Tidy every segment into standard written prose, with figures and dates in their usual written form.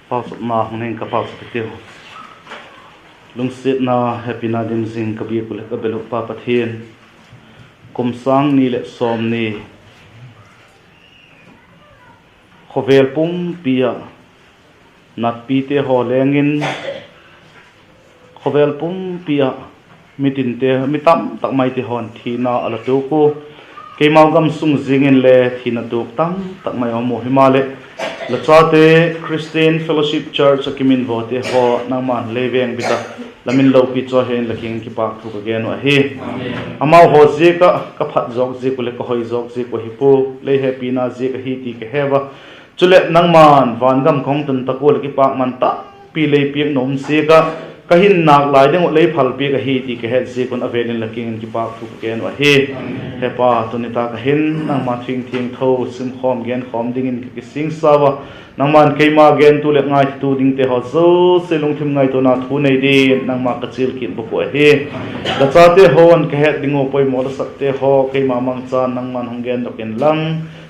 pau sop na hang ka pau sop te lung sit na happy na dim zing ka bi kul ka belu pa pathian kum sang ni le som ni khovel pum pia nat pi te ho lengin khovel pum pia mitin te mitam tak mai te hon thina ala tu ko keimau gam sung zingin le thina tu tam tak mai mo himale la chate Christian Fellowship Church akimin vote ho nangman leveng bita lamin lo pi cho hen laking ki pak thu ka gen wa hi amau ho je ka phat jok je ko le ko hoi jok je ko hi pu le happy na je ka hi ti ka heva chule nangman van gam khong tun ta ko le ki pak man ta pi le pi nom se ka kahin nak lai deng le phal pi ka hi ti ka he je kon avelin laking ki pak thu ka gen wa hi hepa tunita ka hin nangman thing thing tho sim khom gen khom dingin ki sing sawa nangman keima gen tu le ngai tu ding te ho zo selung thim ngai to na thu nei di nangma ka chil kin bu ko he da cha te hon ka he dingo poi mo da sak te ho keima mang cha nangman hong gen doken lang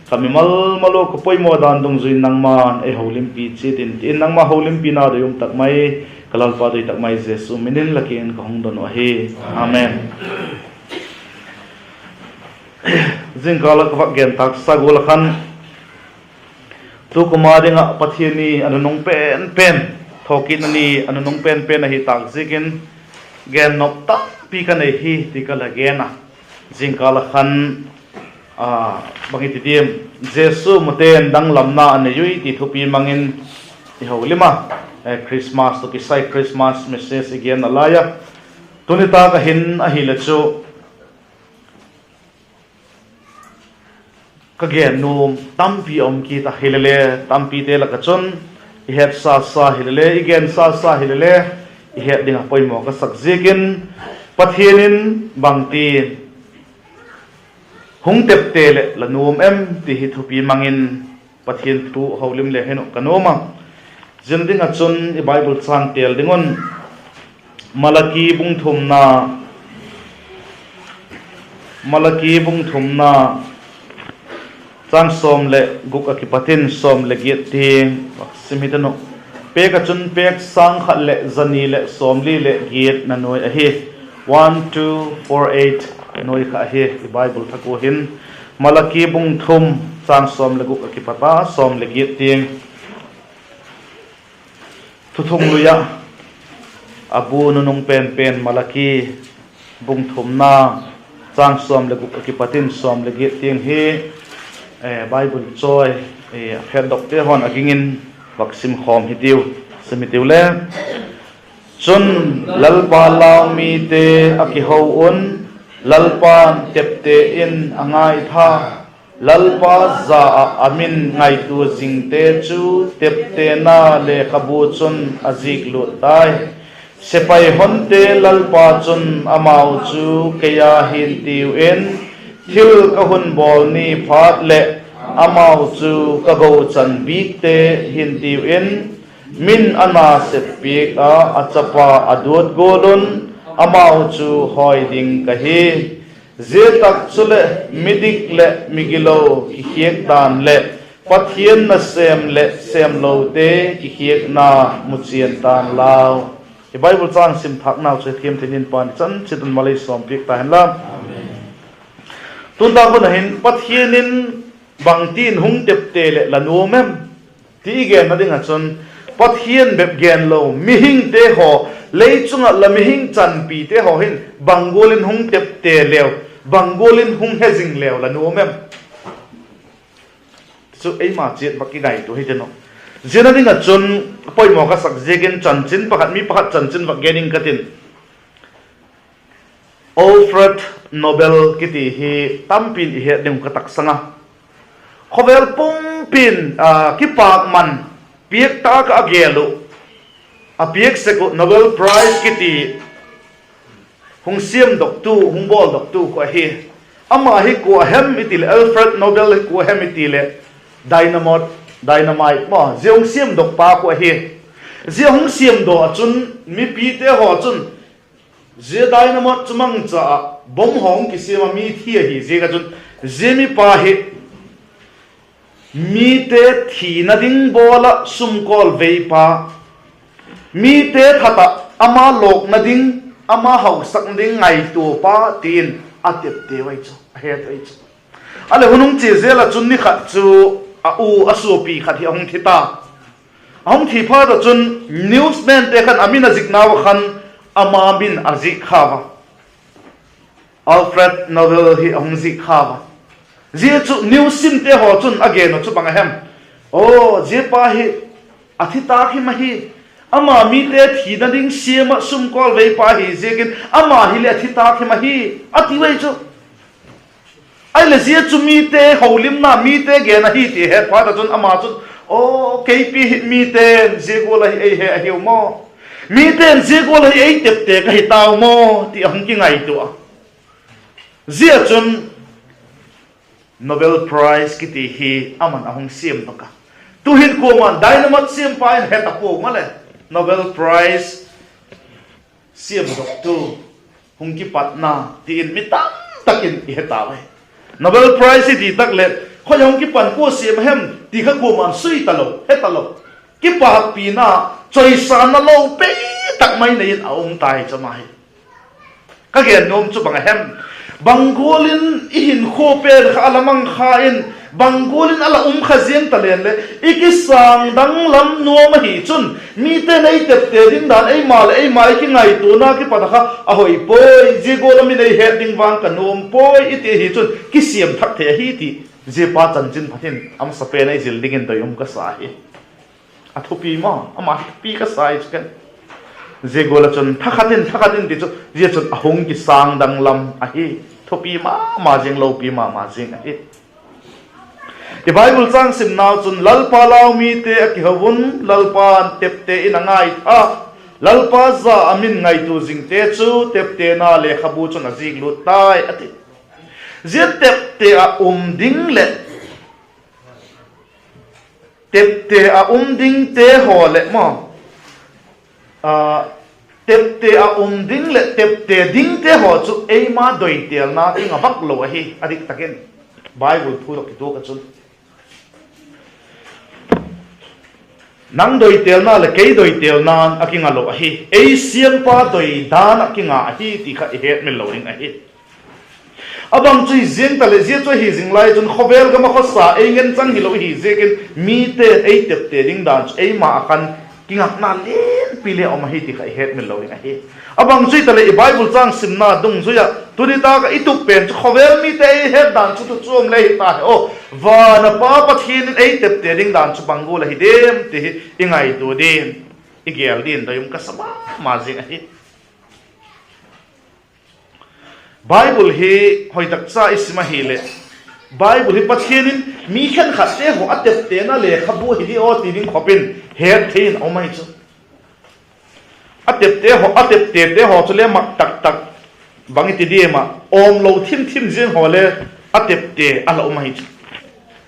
kamimal malo ko poi mo dan dong zui nangman e holim pi chi tin nangma holim pi na do yum tak mai kalal pa doi tak mai jesu minin lakin ka hong don wa he amen zingkala ka gen tak sagol khan tu kumadinga pathiani anunong pen thokin ani anunong pen hi tak zikin gen nop ta pi ka nei hi ti ka lagena zingkala khan bangi ti dim jesu moten dang lamna ane yui ti thupi mangin ti holima Christmas to kisai Christmas message again alaya tunita ka hin ahila chu kage num tampi om ki ta hilele tampi te la kachon I het sa hilele igen sa hilele I het ding apoi mo ka sakzikin pathianin bangti hung tepte le la num em ti hi thupi mangin pathian thu holim le heno kanoma jinding achun I bible chang tel dingon malaki bung thumna chang som le guk akipatin som le giat ting simitano pek achun pek sang khat le zani le somli le giat na noi a hi 1248 noi kha hi bible thako hin malaki bung thum chang som le guk akipata som le giat ting thuthung luya abu nunung pen malaki bung thumna chang som le guk akipatin som le giat ting hi bible joy phen docte hon agingin vaksim khom hitiu semitiu le chun lalpa law mi te aki ho un lalpa tepte in angai tha lalpa za amin ngai tu jingte chu tepte na le khabu chun azik lu tai sepai honte lalpa chun amau chu keya hin tiu in thil ka hun bol ni phat le amau chu ka go chan bik te hin tiu in min ana set pik a achapa adut golun amau chu hoi ding ka hi je tak chule midik le migilo ki hiek dan le pathian na sem lo te ki hiek na muchian tan lao i bible chang sim thak naw che thiam thinin pan chan chitun malai som pik ta han la tun ta ko na hin pathianin bangtin hung tepte le lanuomem ti gen na ding achon pathian beb gen lo mihing te ho leichunga la mihing chan pi te ho hin bangolin hung tepte lew bangolin hung hezing lew lanuomem so ei ma chet baki gai to hiteno jena ding achon poi mo ka sak jegen chanchin pakhat mi pakhat chanchin wa gening katin Alfred Nobel kiti hi tampin hi ding ka tak sanga khovel pungpin ki pak man piek ta ka agelo a piek se ko Nobel Prize kiti hung siam dok tu hung bol dok tu ko hi ama hi ko hem itil Alfred Nobel ko hem itile dynamite mo jeong siam dok pa ko hi jeong siam do achun mi pi te ho chun je dynamite chumang cha bom hong ki sema mi thi hi je ga chun je mi pa hi mi te thi na ding bola sum kol veipa mi te thata ama lok na ding ama hau sak ding ngai tu pa tin atep te wai chu het wai chu ale hunung che zela chun ni khat chu a u asu pi khat hi hong thita hong thi pha da chun newsman te khan amina ziknaw khan ama bin azik khawa Alfred Nobel hi hong zik khawa je chu news sim te ho chun again chu bang hem o je pa hi athita khi ma hi ama mi te thi na ding siama sum kol vei pa hi jekin ama hi le thita khi ma hi ati wei chu ai le je chu mi te holim na mi te ge na hi ti he pa da chun ama chun o kp mi te je go la hi ei he hi mo mi te je go la hi ei tep te ka hi taw mo ti hong ki ngai tu a je chun Nobel Prize kiti hi aman ahong sim to ka tuhin ko man dynamite sim pa in het apo male Nobel Prize sim dok tu hung ki patna ti in mitam takin iheta wai Nobel Prize ti tak le khoi hong ki pan ko sim hem ti kha ko man sui talo hetalo ki pa pi na choi san na lo pe tak mai nei in aung tai chamai ka gen nom chu bang hem Bangolin ihin khoper kha alamang khain Bangolin ala khaziang talen le ikisang dang lam nuam hi chun mi te nei tep te din dan ei mal ki ngai tu na ki patha ahoi poi je golami nei het ding wang kanom poi ite hi chun ki siam thak the hi ti je pa chan chin phathin am sa pe nei jil dingin toyum ka sa hi athupi ma ama pi ka sai chkan je gola chun thakhatin ti chu je chun ahung ki sang dang lam a hi thopi ma jing lo pi ma jing a hi the bible chang sim naw chun lalpa law mi te ki hawun lalpa tepte in angai a lalpa za amin ngai tu jing te chu tepte na le khabu chun a jing lu tai ati je tepte a ding le tepte a ding te ho le mo tepte a ding le tepte ding te ho chu ei ma doi tel na inga bak lo hi adik taken bible phu ki to ka chun nang doi tel na le kei doi tel na akinga lo hi ei siam pa doi dan akinga hi ti kha het me lo ring a hi abang chui zeng ta le je cho hi jing lai chun khobel ga ma khosa ei ngen chang hi lo hi jekin mi te ei tepte ding dan ei ma akan kingak na len pile om hi ti khai het me lo ing a hi abang chui tale i bible chang sim na dung zuya tuni ta ka ituk pen khovel mi te het dan chu tu chom le ta o wa na pa pathin ei tep te ding dan chu bangul hi dem ti ingai tu din igel din dayum ka sama ma jing a hi bible hi hoi tak cha isma hi le Bible hi pathianin mi khan khatte ho atep te na le khabu hi o ti ding khopin het thin omai chu atep te ho chu le mak tak bangi ti di ma om lo thim jin ho le atep te ala omai chu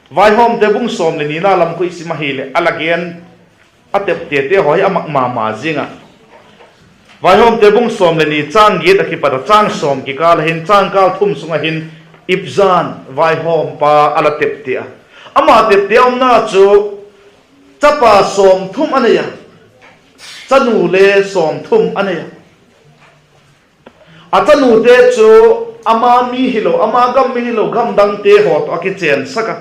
vai hom te bung som le ni na lam ko isi ma hi le alagen atep te ho hi amak ma jinga vai hom te bung som le ni chang gi ta ki pa chang som ki kal hin chang kal thum sunga hin ibzan vai hom pa ala tepte ama tepte omna chu chapa som thum anaya chanu le som thum anaya achanu te chu ama mi hilo ama gam mi hilo gam dang te hot aki chen saka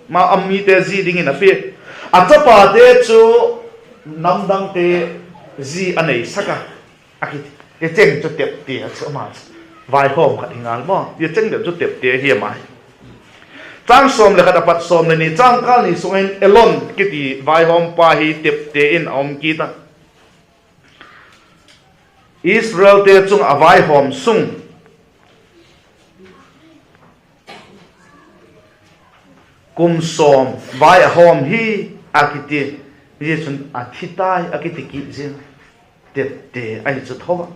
ma ammi te ji ding in a pe achapa te chu nam dang te ji anei saka aki e cheng chu tepte chu ma vai hom khat hingal mo ye cheng de chu tep te hi mai chang som le khat pat som le ni chang kal ni sungen elon kiti vai hom pa hi tep te in om ki ta Israel te chung a vai hom sung kum som vai hom hi akiti ye chun athitai akiti ki jin tep te ai chu thowa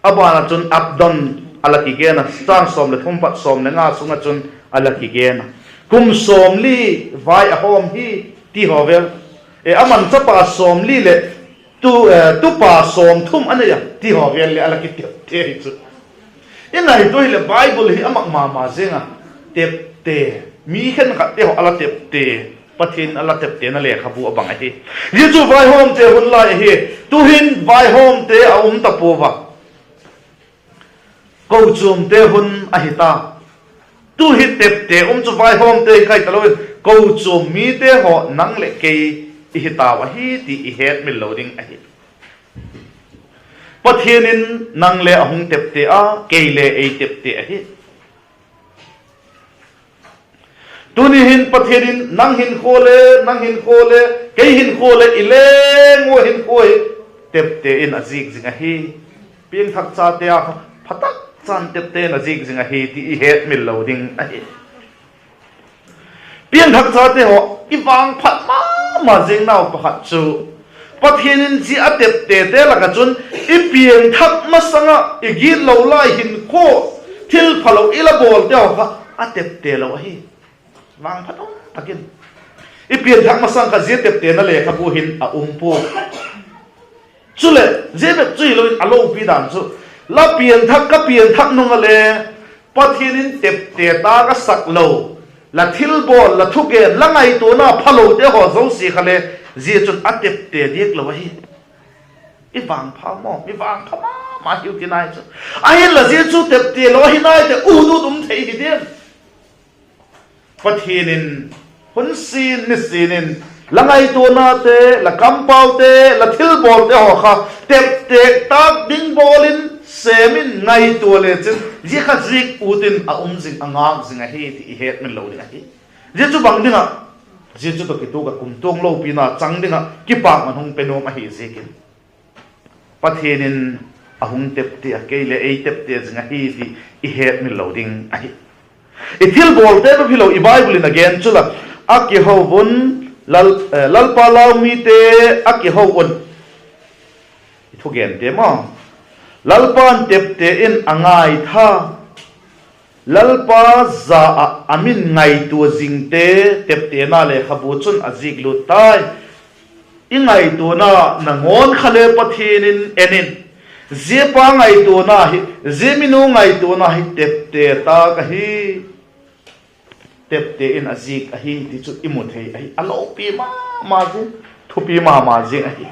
abana chun abdon alaki gena stang som le thum pat som le nga sunga chun alaki gena kum som li vai a hom hi ti hovel e aman chapa som li le tu pa som thum anaya ti hovel le alaki te chu inai to le bible hi amak ma zenga tep te mi khen kha te ho ala tep te pathin ala tepte na le khabu abang hi ye chu vai hom te hun lai hi tu hin vai hom te a tapova ko chum te hun a hita tu hi tepte chu vai hom te kai taloin ko chum mi te ho nang le ke hita wa hi ti het mil loading a hi pathianin nang le ahung tepte a ke le ei tepte a hi tuni hin pathianin nang hin khole ke hin khole ile ngo hin khoi tepte in azik zinga hi pieng thak cha te a phatak chan tepte na zik zinga hi ti het mil loading a hi pieng thak cha te ho iwang phat ma jing nau pakhat chu pathianin ji atepte te laka chun I pieng thak masanga igi lo lai hin kho thil phalo ila bol te ho atepte lo hi wang phatong takin I pieng thak masang ka ji tepte na le khabu hin a umpo chule je be chui lo alo pi dan chu la pieng thak nong ale pathianin tepte ta ka sak lo la thil bol la thuke langai to na phalo te ho zo si khale ji chun atepte dik lo hi I wang pha mo mi wang pha ma hiu ti nai chu ai la ji chu tepte lo hi nai te u du dum thei hi den pathianin hun sin ni sinin langai to na te la kampau te la thil bol te ho kha tepte tak ding bolin semin ngai to le chen ji kha zik utin a jing angang jing a hi ti het min lo ding a hi ji chu bang dinga ji chu to ki tu ka kum tong lo pi na chang dinga ki pa man hung penom a hi zekin pathianin ahung tepte a ke le ei tepte jing a hi ti het min lo ding a hi ithil bol te ba philo I bible in again chula aki ho bun lal pa law mi te aki ho un ithu gen te ma lalpan tepte in angai tha lalpa za amin ngai tu jingte tepte na le khabu chun azik lu tai ingai tu na nangon khale pathinin enin je pa ngai tu na hi je minu ngai tu na hi tepte ta ka hi tepte in azik a hi ti chu imuthei a hi alo pi ma ji thu pi ma ji a hi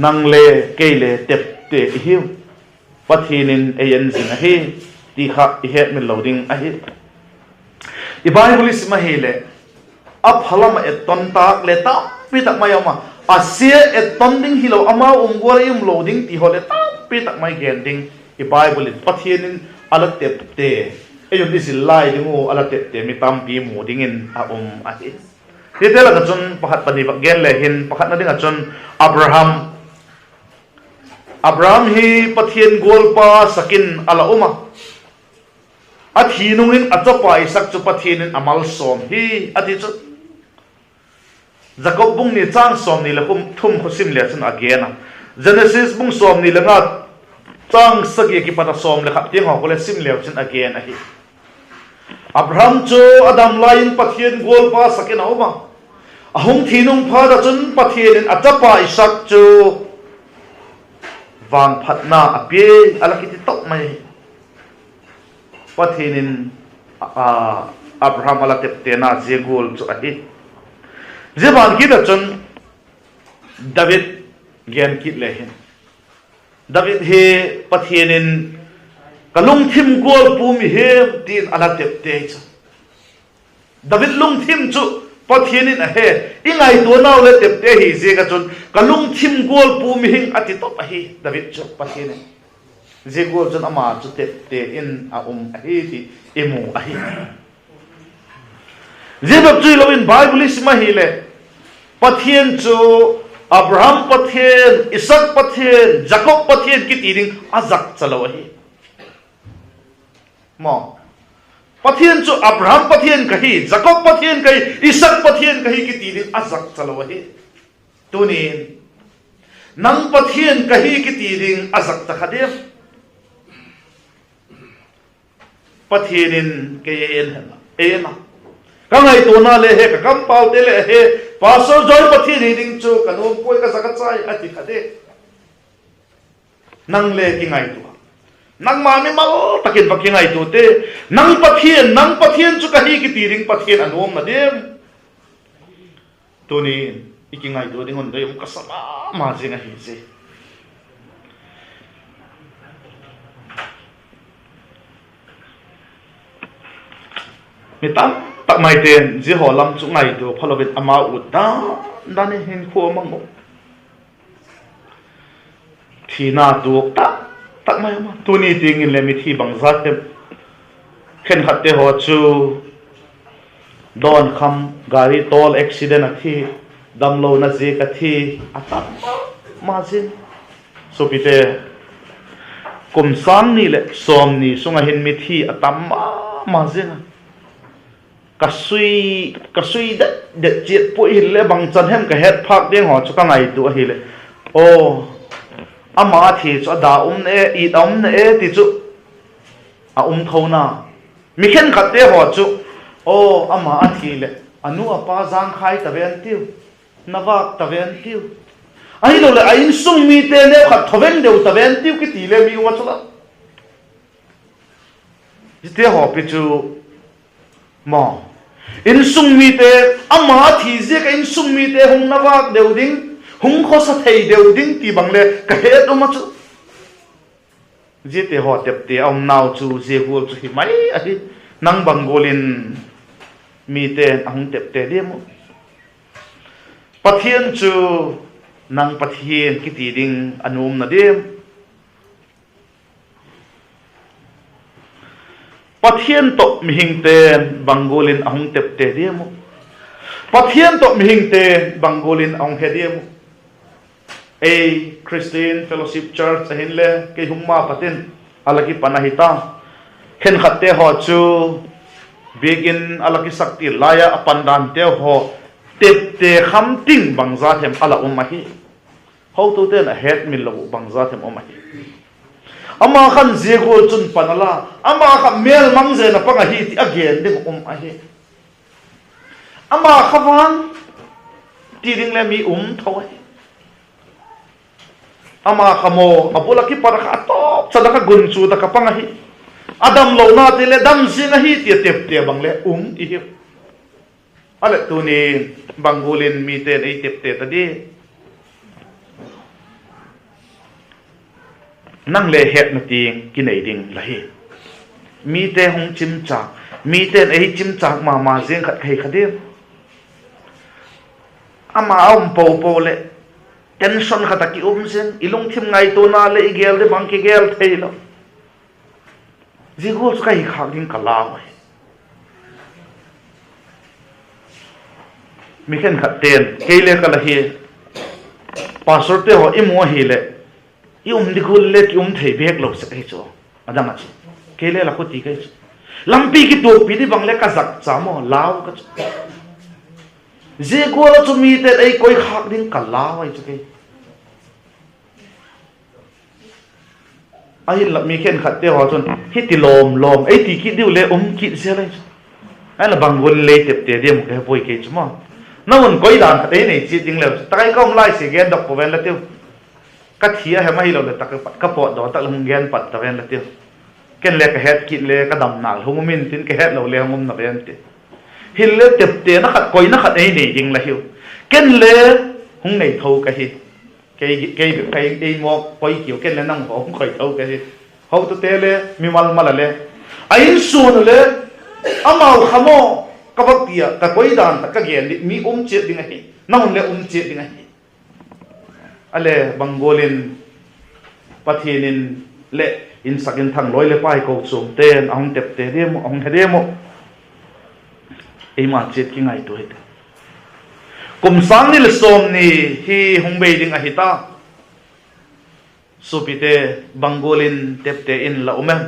nang le ke le tepte hi pathinin ayen jing a hi ti kha I het min loading a hi I bible is ma hi le a phalam et ton tak le ta pi tak mayama asia et ton ding hilo ama umgor loading ti hole ta pi tak mai gen ding I bible in pathinin ala tepte ayon this lai dingo ala tepte mi tam pi mu dingin a hi ti te la ka chun pakhat pani bak gen le hin pakhat na ding a chun Abraham hi pathian gol pa sakin ala uma at hinungin at pa isak chu pathianin amal som hi ati chu Jacob bung ni chang som ni la thum khosim le chun again Genesis bung som ni la nga chang sagi ki pata som le khap ting ho kole sim le chun again hi Abraham chu Adam lain pathian gol pa sakin uma ahung thinung pha da chun pathianin at pa isak chu wang phatna apie alakiti tok mai pathinin Abraham ala tepte na jegol chu ahi jeban ki da chun David gen kit lehin David he pathinin kalung thim gol pu mi he tin ala tepte chu David lung thim chu pathianin a he ingai to naw le tepte hi je ka chun kalung thim gol pu mi hing ati top a hi David chu pathianin je gol chun ama chu tepte in a a hi ti emu a hi je bab chui lo in bible is ma hi le pathian chu Abraham pathian Isaac pathian Jacob pathian ki tiring azak chalo a hi mo pathian chu Abraham pathian kahi Jacob pathian kahi Isaac pathian kahi ki tirin azak chalawahi tunin nang pathian kahi ki tirin azak takhadem pathianin kayen ena kangai to na le he ka kam pau te le he pastor joy pathian ding chu kanom poi ka zakat chai ati khade nang le ki ngai tu nang mami mal takin pakingai tu te nang pathian chu kahi ki tiring pathian anom na dem tu ni ikingai tu dingon dei um kasama ma jinga hi se mitam tak mai ten ji holam chu ngai tu phalovit ama utta dane hin kho mang thina tu tak mai ma tu ni ting in le mi thi bang za te khen khatte ho chu don kham gari tol accident a thi damlo na je ka thi ata ma jin so pite kum sam ni le som ni sunga hin mi thi atam ma jin kasui de jet pu hi le bang chan hem ka het phak ding ho chu ka ngai tu hi le o ama thi chu da ne I ne ti chu a thona mi khen khatte ho chu o ama thi le anu apa jang khai ta ven tiu nawak ta ven tiu ai lo le ain sung mi te ne khat thoven deu ta ven tiu ki ti le mi wa chu la te ho pi chu mo in sung mi te ama thi je ka in sung mi te hung nawak deu ding hung kho sa thei deu ding ti bang le ka he do ma chu je te ho tep te om nau chu je hu chu hi mai a hi nang bangolin mi te ahung tep te de mo pathian chu nang pathian ki ti ding anum na dem pathian to mi hing te bangolin ahung tep te de mo pathian to mi hing te bangolin ahung he de mo a Christian Fellowship Church ahin le ke humma patin alaki panahita khen khatte ho chu begin alaki sakti laya apandan te ho tepte khamting bangza them ala umahi how to ten a head mil lo bangza them umahi ama khan jego chun panala ama kha mel mangze na panga hi ti again de ahi ama khawang tiring le mi thawai ama khamo apula ki parakha top sadaka gunchu da kapanga hi adam lo na te le dam sin hi ti tepte bangle I hi ale tu ni bangulin mi te ei tepte ta di nang le het na ting ki nei ding la hi mi te hung chim cha mi te ei chim cha ma jeng khat khai khadim ama po le tension khata ki sen ilung thim ngai to na le igel de bang ki gel theilo jigol su kai khak ding kala mai mi khen khat ten keile kala hi pastor te ho imo hi le digul le ki thei bek lo sa kai cho adanga chi keile la khoti kai lampi ki to pi di bang le ka zak cha mo law ka je ko la chu mi te ei koi khak ding kala wai chu kai ai la mi khen khat te ho chun hi ti lom ei ti ki diu le ki se lai ai la bangol le tep te dem ke poi ke chuma na won koi dan khat ei nei chi ding le tai kom lai se gen dok po ven la tiu ka thia he mai lo le tak ka po do tak lung gen pat ta ven la tiu ken le ka het ki le ka dam nal hum min tin ke het lo le ngum na ven ti hil le tep te na khat koi na khat ei nei ding la hiu ken le hung nei thau ka hi cái mo quay kiểu cái là năng không khởi thâu cái gì hậu tu té le mi mal le ai sun le amau khamo ka bak tia ka koi dan ka gen mi che ding ai nang le che ding ai ale bangolin pathianin le in sakin thang loi le pai ko chum ten ahong tep te dem ahong hedemo ei ma chet ki ngai tu he kum sang ni le som ni hi hungbe ding a hita supite bangolin tepte in la umem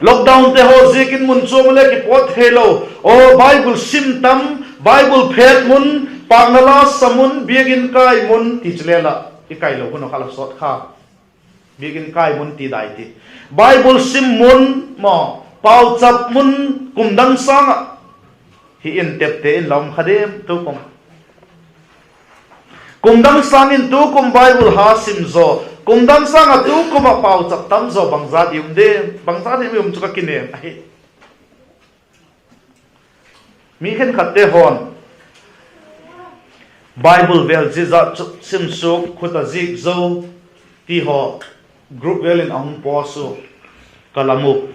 lockdown te ho zikin mun chom le ki pot hello o bible simtam bible phet mun pangnala samun biegin kai mun tichlela ikai lo kuno khala sot kha biegin kai mun ti dai ti bible sim mun mo pau chap mun kumdang sanga hi in tepte in lom khadem tu kom kumdang sangin tu kum bible ha sim zo cùng đăng sang à tu cũng mà bảo chặt tắm rồi bằng giá điểm đêm bằng giá thì mình cho các kinh nghiệm ấy mi khen khát tê hòn Bible vel jiza sim suk khuta zik zo ti ho group vel in ahung po su kalamu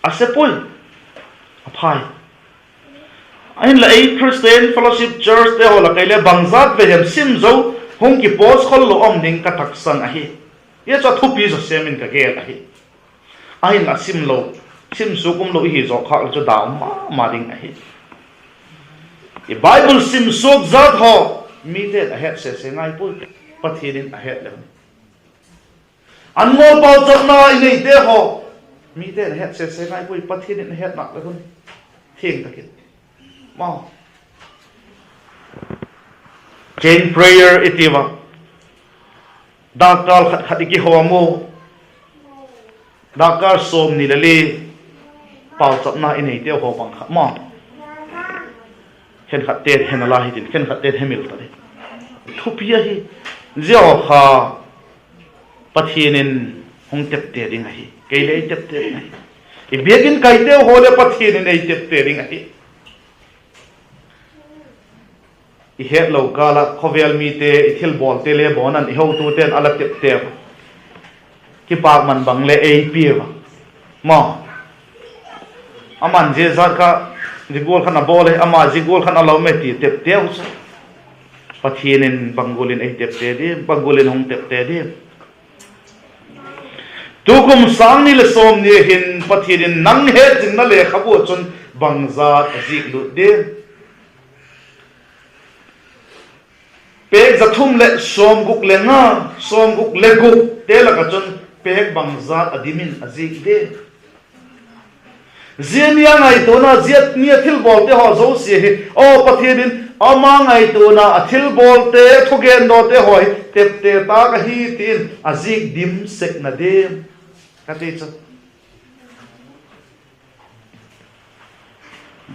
asepul aphai ain la ei Christian Fellowship Church te ho la kaile bangzat ve hem sim zo hung ki pos khol lo om ning ka taksan ahi ye cha thupi zo semin ka gel ahi ain la sim su kum lo hi zo khak cho da ma ding ahi i Bible sim suk zat ho mi te a het se ngai pu pathian a het le an ngo pau chak na i nei te ho mi te a het se ngai pu pathian a het nak le hun thieng takit ma chain prayer itiva dakal khat ki ho mo dakar som ni le pau chak na i nei te ho pang kha ma khen khát tết hen là hi tin khen khát tết hemil tadi thupia hi zio kha pathienin hong tepte ding hi keile tepte ding hi i begin kaite hole pathienin ei tepte ding hi i het lo kala khovel mi te i thil bol te le bonan i ho tu ten ala tepte ki pak man bang le ei piwa ma aman je zar ka Zigol khana bole ama zigol khana lo meti tepte us pathienin bangolin ei tepte di bangolin hong tepte di tukum sang ni le som ni hin pathienin nang he jing na le khabu chun bangza zik lu de pek zathum le som guk le nga som guk le guk te la ka chun pek bangza adimin azik de Ziania ngai to na ziat nia thil bol te ho zo si o pathianin ama ngai to na thil bol te thogen do te hoi tep te ta ka hi tin azik dim sek na de ka te cha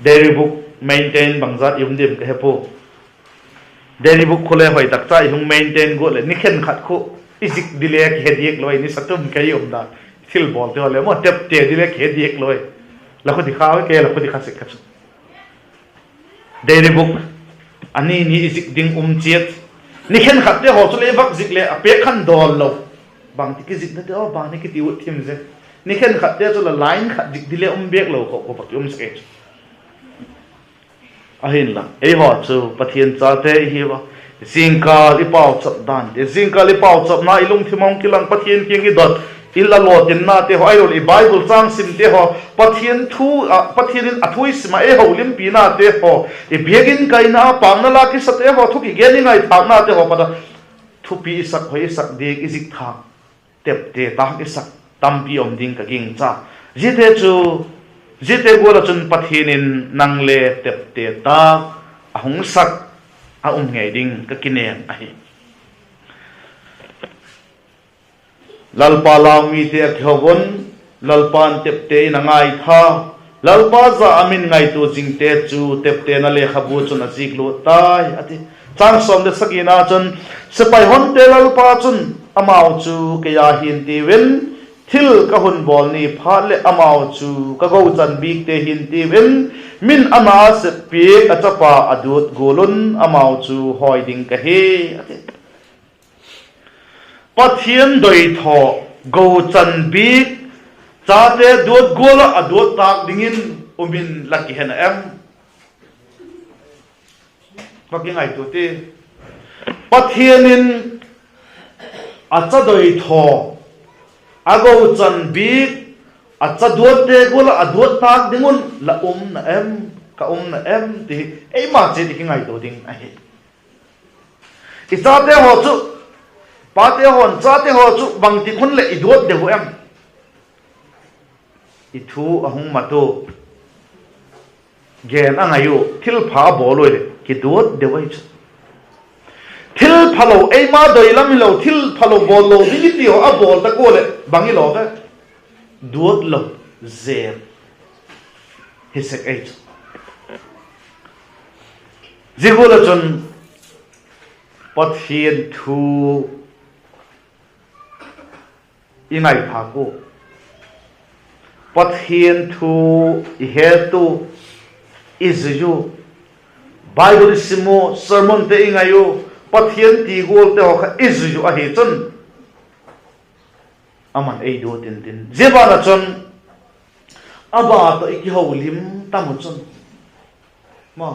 dairy book maintain bangzat yum dim ka hepo dairy book khole hoi tak cha hung maintain go le nikhen khat khu izik dilek hediek loi ni satum kai yum da thil bol te le mo tep te dilek hediek loi la ko dikhaw ke la ko dikhase ka dairy book ani ni izik ding chet ni khen khat te ho chule bak zik le ape khan dol lo bang ti ki zik na te o bang ni ki ti ut thim je ni khen khat te chula line khat zik dile bek lo ko pak ske ahin la ei ho chu pathian cha te hi wa zingka li pau chap dan de zingka li pau chap na ilung thimong kilang pathian king gi dot illa lo tin na te ho ai ro i Bible chang sim te ho pathian pathianin athui sima e ho lim pi na te ho e begin kai na pang na la ki sa te ho thu ki geni ngai thak na te ho pada thu pi sak hoi sak de ki zik tha tep te ta ki sak tam pi om ding ka ging cha jite go la chun pathianin nang le tep te ta ahung sak a ngai ding ka kinen a hi lalpa lami te khawon lalpan tepte na ngai tha lalpa za amin ngai tu jingte chu tepte na le khabu chun ajik lo tai ati chang som de sakina chun sepai hon te lalpa chun amau chu ke ya hin ti wen thil ka hun bol ni pha le amau chu ka go chan bik te hin ti wen min ama se pi achapa adut golun amau chu hoi ding ka he ati pathian doi tho go chan bik chate dot gola adot tak dingin umin laki hen em paking ai to te pathianin acha doi tho ago chan bik acha dot te gola adot tak dingun la na em ka na em ti ei ma che diking ai to ding ai ki chate ho chu pate hon chate ho chu bang ti khun le idot de em i thu ahung mato gen angayu thil pha boloi le ki dot de wai chu thil phalo ei ma doi lam lo thil phalo bol lo di ti ho a bol ta ko le bangi lo ka dot lo zer hisek ei zigola chun pathian thu ingai thaku pathian thu ihetu izu Bible simo sermon te ingayo pathian ti gol te ho izu a he chon aman ei do tin tin jeba na chon aba to iki ho lim tam chon ma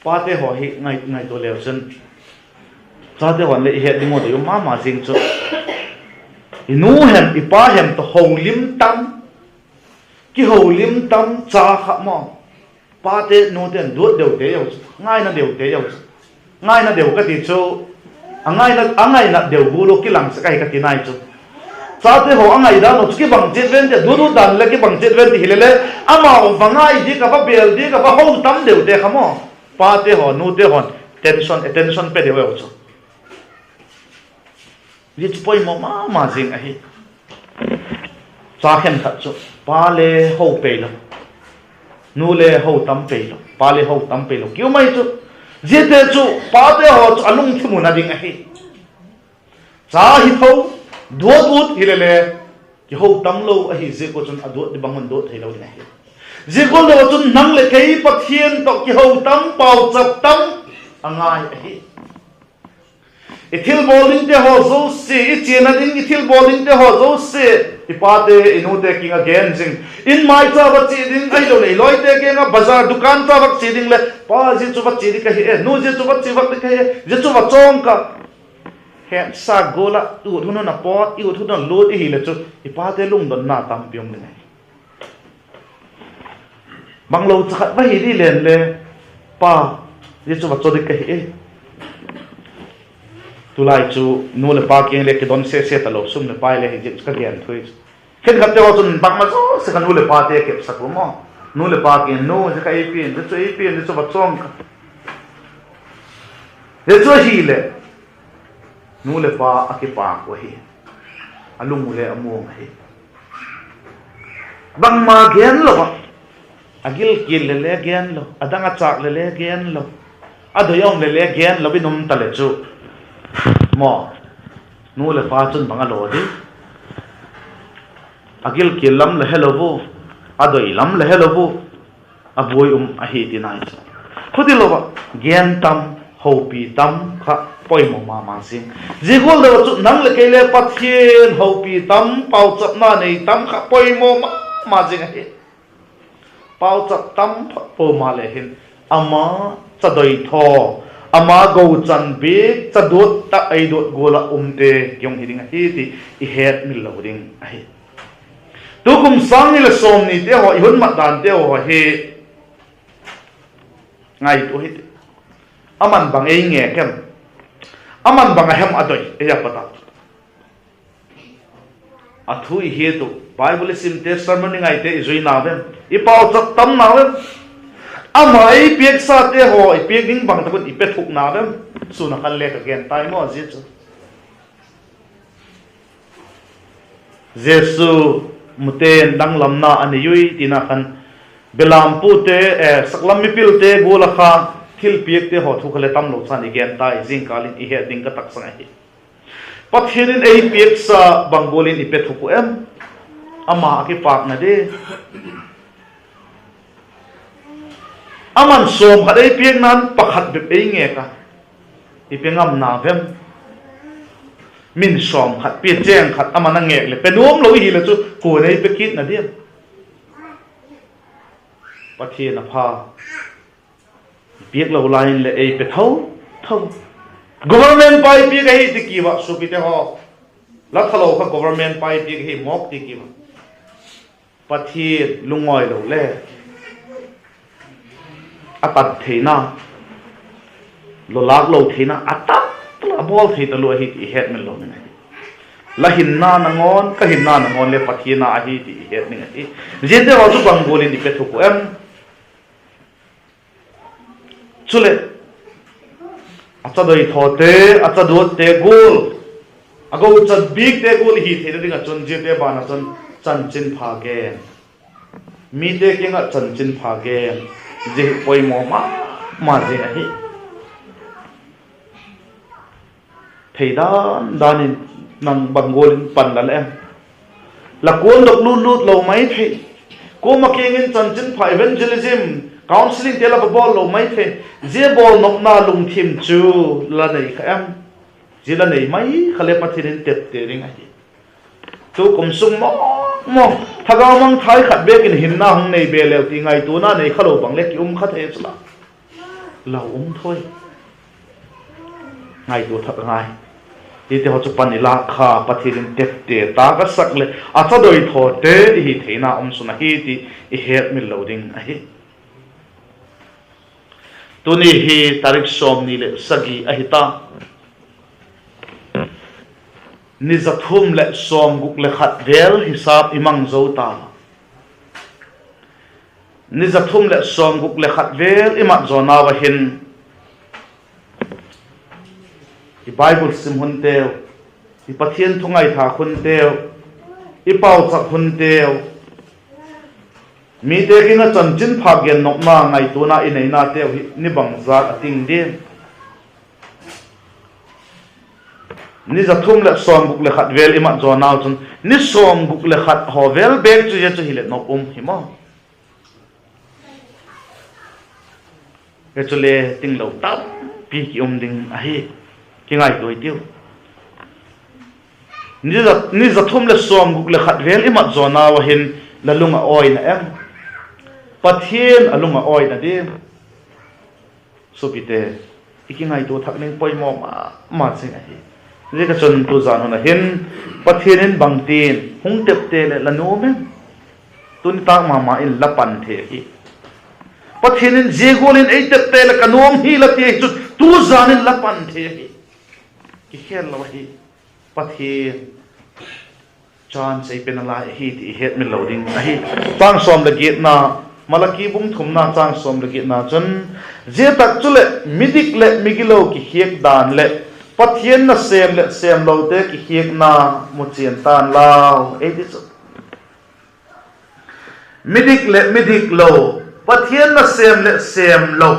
pa te ho hi ngai to le chon cha te wan le he dimo de ma jing chu inu hem ipa hem to ho lim tam ki ho lim tam cha kha ma pa te no ten do deu te yo ngai na deu te yo ngai na deu ka ti chu angai na deu bu lo ki lang sa kai ka ti nai chu cha te ho angai da no ki bang jet ven te du dan le ki bang jet ven ti hilele ama o vangai di ka ba bel di ka ba ho tam deu te khamo pa te ho nu te hon attention pe deu yo chu Dit poi ma jing a hi cha khen khat chu pa le ho pe lo nu le ho tam pe lo pa le ho tam pe lo kyu mai chu je te chu pa te ho chu alung thimu na ding a hi cha hi tho duot hi le ki ho tam lo a hi je ko chun adot di bangon do thei lo ni hi je ko lo chun nang le kai pathian to ki ho tam pau chap tam angai a hi ithil bowling te ho zo se ichena ding ithil bowling te ho zo se ipate inu te king again jing in mai cha ba chi ding ai lo nei loi te ke nga bazar dukan cha ba chi ding le pa ji chu ba chi di ka hi nu ji chu ba chi ba ka hi ji chu ba chong ka he sa gola tu thu no na pot i thu no lo ti hi le chu ipate lung don na tam pyong ni banglo cha ba hi di len le pa ji chu ba cho di ka hi tulai chu nu le pa ke le ke don se ta lo sum le pa le hi ka gen thui khen khat te ho chun bang ma zo se kan nu le pa te ke sa ko mo nu le pa ke no je ka ipin de chu ipin de chu ba chong ka de chu hi le nu le pa a ke pa ko hi alung le amu hi bang ma gen lo agil kil le gen lo adanga chak le gen lo adoyom le gen lo binum ta le chu mo nu le pa chun banga lo di agil ki lam le hello bu adoi lam le hello bu aboi a hi ti nai khudi lo ba gen tam ho pi tam kha poi mo ma sing jigol lo chu nang le ke le pathian ho pi tam pau chap na nei tam kha poi mo ma jing a hi pau chap tam po ma le hin ama chadoi tho ama go chan bi chadot ta ai dot gola umte kyong hiding hi ti I het mil lo ding ai tu kum sang ni le som ni te ho ihun ma dan te ho he ngai tu hi aman bang ei nge kem aman bang hem adoi e ya pata athu hi tu bible sim te sermon ngai te izui na ben I pau chak tam na ben amai piek sa te ho piek ding bang ta kun ipet thuk na dem su na kan le ka gen tai mo ji chu jesu muten dang lam na ani yui tina kan belam pu te saklam mi pil te gola kha thil piek te ho thu khale tam lo san gen tai jing kalin I he ding ka tak sang hi pathirin ei piek sa bangolin ipet thuk em ama ki pak na de aman som hadai piek nan pakhat be ei nge ka ipengam na vem min som khat pi cheng khat amana nge le penom lo hi le chu ko nei pe kit na diam pathi na pha piek lo line le ei pe thau government pai pi ga hi ti ki wa su pi te ho la thalo kha government pai pi ga hi mok ti ki wa pathi lungoi lo le apat theina lo lak lo theina atam la bol thei ta lo hi ti het men lo ni la hin na ngon ka hin na ngon le pathina a hi ti het ni ai jinde ho chu bang bolin di pe thu ko em chule acha doi thote acha do te gul ago chat big te gul hi thei ringa chon je te bana chon chan chin pha ge mi te kenga chan chin pha ge je poi mo ma je ai thei dan danin nang bangolin pan la em la kuan dok lut lo mai the ko ma kengin chanchin pha evangelism counseling tela bol lo mai the je bol nok na lung thim chu la nei kha em je la nei mai khale pathirin tepte ring ai tu kum sung mo thaga mang thai khat be kin hin na hung nei be le ti ngai tu na nei khalo bang le ki khat he chla la thôi ngai tu thak ngai ti te ho chu pan ila kha pathirin tepte ta ka sak le a cha doi tho te hi theina suna hi ti I het mi loading a hi tu ni hi tarik som ni le sagi a hi ta ni zathum le som guk le khat vel hisab imang zo ta ni zathum le som guk le khat vel imat zona wa hin I Bible sim hun teo I pathian thungai tha khun teo I pau chak hun teo mi te kinga chanchin phagen nok na ngai tu na I nei na teo ni bang za ating de ni zathum le som guk le khat vel imat zona chun ni som guk le khat ho vel bek chu je chu hi le nok himo ke chu le ting lo tam pi ki ding a hi kingai doi tiu ni zathum le som guk le khat vel imat zona wa hin la lunga oi na em pathian alunga oi na de supite ikingai tu thak ning poi mo ma sing a hi je ka chon tu zan na hin pathianin bangtin hung tepte le la no me tun ta ma in la pan the hi pathianin jegolin ei tepte le kanom hi la ti chu tu zanin la pan the hi ki khel lo hi pathian chan sei penala hi ti het mi loading a hi tang som le git na malaki bung thum na tang som le git na chun je tak chule midik le migilo ki hiek dan le pathian na sem lo te ki hiek na mu chen tan lao ei ti chu midik lo pathian na sem lo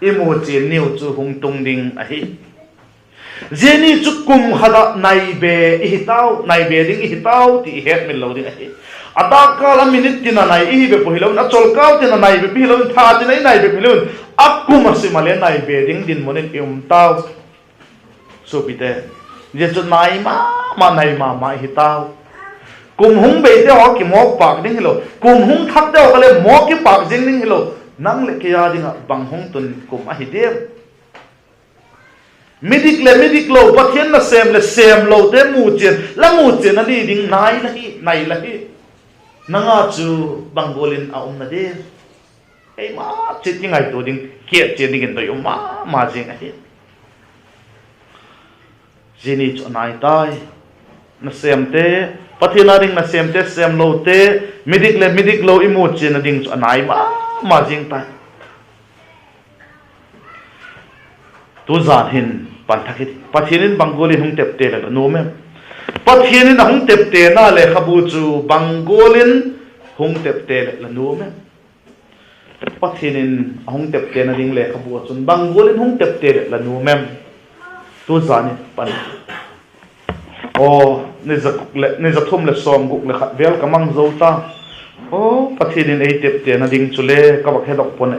I mu chen niu chu hung tung ding a hi Zeni chukum khada naibe ding ihitau ti het min lo ding ai ataka la minute tina nai I be pohilo na cholkau tina naibe pihilo tha tina naibe pihilo akkum asimale naibe ding din monin tau so pite je chu nai ma nai ma hitau kum hung be te ho ki mok pak ding hilo kum hung thak te ho le mok ki pak jing ding hilo nang le ke ya ding bang hung tun kum a hidem midik lo pathian na sem lo te mu chen na di ding nai la hi nanga chu bangolin a na de ei ma chit ngai to ding ke chen ding to ma jing a hi jini chu nai tai na sem te pathian ring na sem lo te midik lo I mu chen na ding chu nai ma jing tai tu zan hin pan thakit pathianin bangolin hung tepte la no me pathianin hung tepte na le khabu chu bangolin hung tepte la no me pathianin hung tepte na ding le khabu chun bangolin hung tepte la no me tu zan pan o ne zathum le som guk le khat vel kamang zo ta o pathianin ei tepte na ding chule ka bak hedok pon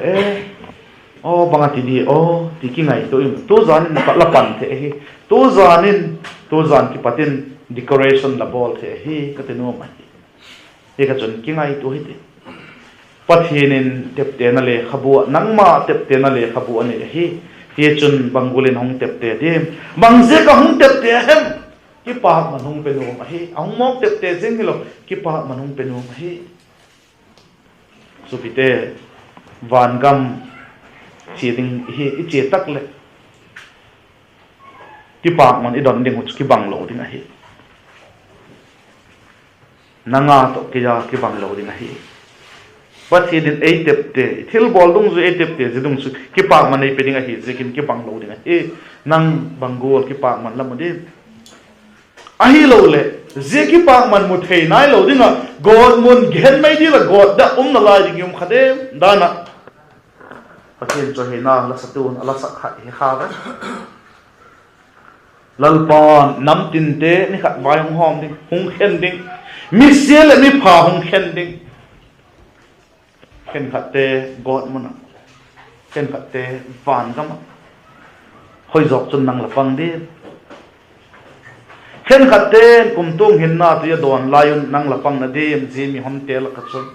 oh bangati di oh tiki ngai to zanin la pan the hi to zan ki patin decoration la bol the hi kateno ma hi ka chon ki ngai to hi te pathinin tepte na le khabu nangma tepte na le khabu ani hi chun bangulin hong tepte de bangje ka hong tepte hem ki pa manung pe no ma hi ang mok tepte jing hilo ki pa manung pe no ma hi supite van gam chỉ tình hi chỉ tắc lệ cái bạc mà idon đừng hút cái bằng lỗ tiếng hi nanga to cái bằng lỗ tiếng hi bắt thì đến ấy tepte thil bol dung zu ấy tepte gì dung su cái bạc mà này pe tiếng hi gì cái bằng lỗ tiếng hi nang bằng gol cái bạc mà làm gì ahi lo le gì cái bạc mà một thầy nai lo tiếng god mun gen mấy đi là god đã na lai tiếng khade dana pathian cho hena la satun ala sak kha he kha lalpan nam tin te ni khat vai hom ding hung khen ding mi sial mi pha hung khen ding khen khat te god mona khen khat te van kama hoi jok chun nang lapang di khen khat te kum tung hin na tu ya don layun nang lapang na di ji mi hom te la khat chun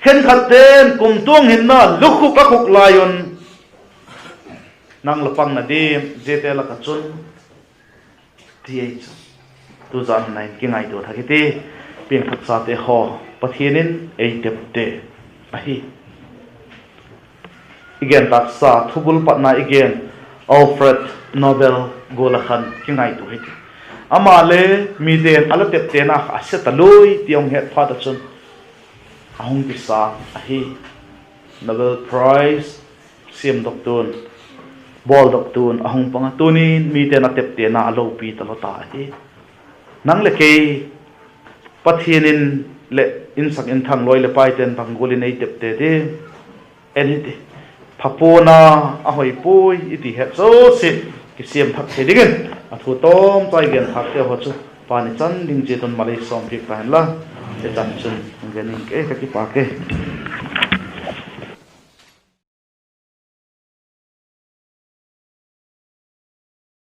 khen khat te kum tung hin na lukhu ka khuk layun nang lapang na di je te la khat chun TH 2009 ki ngai do thakiti ping thak sa te ho pathianin ei tepte ahi igen tak sa thubul patna igen Alfred Nobel golakhan ki ngai do hiti amale mi den ala tepte na ase taloi tiong het pha ta chun ahung ki sa ahi Nobel Prize sim doctor bol doctor ahung panga tunin mi te na tepte na alo pi talo ta hi nang le ke pathianin le insak in thang loi le pai ten bangoli nei tepte de enite phapona ahoi pui iti het so se ki siam thak the dingen athu tom tai gen thak te ho chu pani chan ding je ton malai som ki kan la te chan chun ngening ke ka ki pa ke